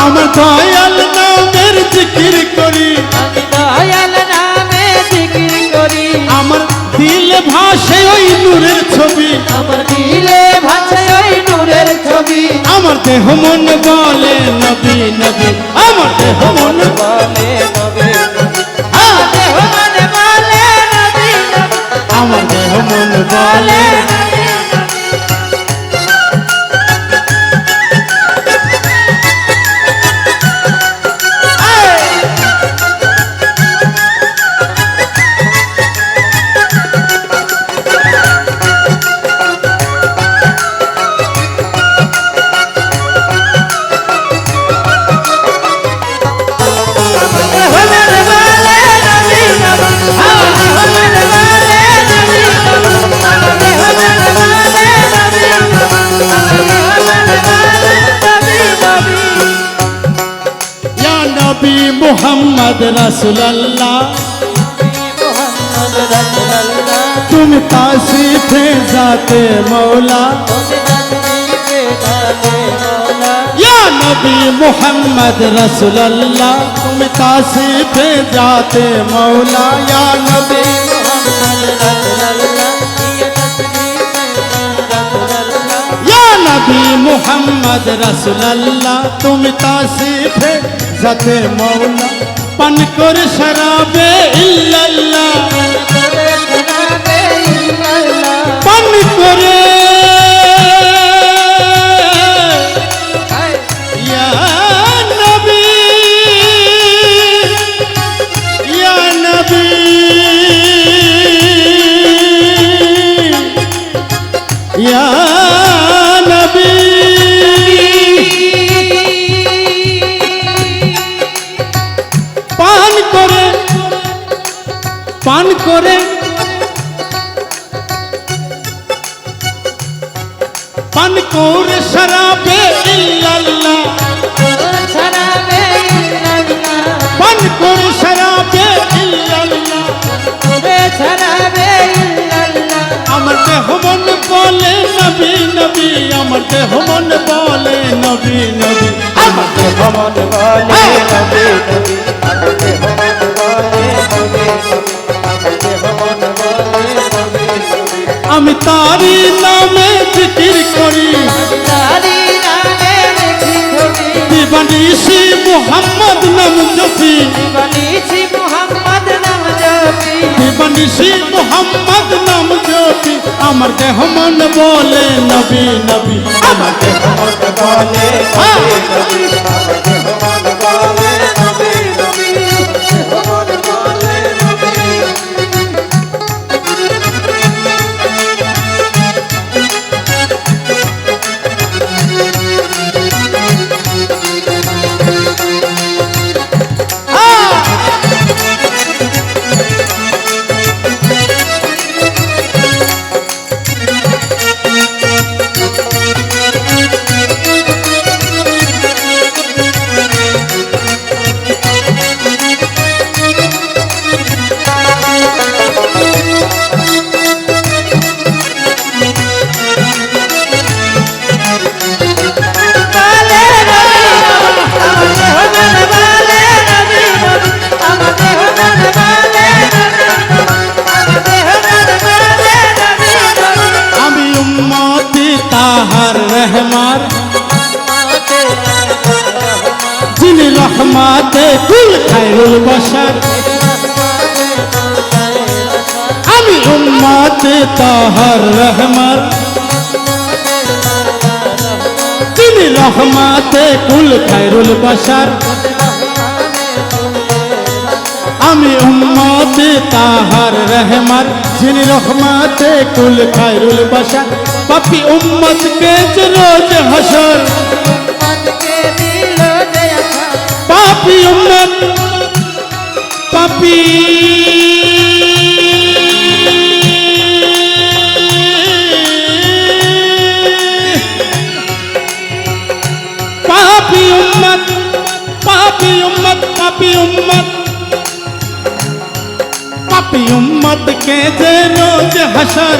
আমার দয়াল নামের জিকির করি, আমি দয়াল নামে জিকির করি, আমার দিল ভাসে ওই নূরের ছবি, আমার দিলে ভাসে ওই নূরের ছবি, আমার দেহ মন বলে নবী নবী, আমার দেহ মন বলে নবী আমার দেহ মনে বলে নবী আমার দেহ মন বলে मोहम्मद रसूलुल्लाह तुम तासीफ जाते मौला या नबी मोहम्मद रसूलुल्लाह तुम तासीफ जाते मौला या नबी या नबी मोहम्मद रसूलुल्लाह तुम तासीफ जाते मौला पन कर शराबे इल्लल्लाह पन करे या नबी या नबी या नबी पान करे पान करे शराबे इल्लल्लाह पान करे शराबे इल्लल्लाह আমার দেহ মন বলে নবী নবী আমার দেহ মন বলে নবী নবী আমার দেহ মন বলে নবী নবী আমার দেহ মন বলে নবী নবী আমি তারি নামে জিকির করি দিবানিশি মুহাম্মদ নাম জপি দিবানিশি মুহাম্মদ নাম জপি আমার দেহ মন বলে নবী নবী আমার দেহ মন বলে নবী নবী আমার দেহ মন বলে নবী নবী দেহ মন বলে নবী जिन रहमाते कुल खैरुल बशर আমি উম্মতে তাহার রহমত যিনি রহমাতে কুল খায়রুল বশর আমি উম্মতে তাহার রহমত যিনি রহমাতে কুল খায়রুল বশর পাপী উম্মত के रोज हशर पापी उम्मत पापी पापी उम्मत पापी उम्मत पापी उम्मत पापी उम्मत के जे रोज हशर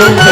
নবী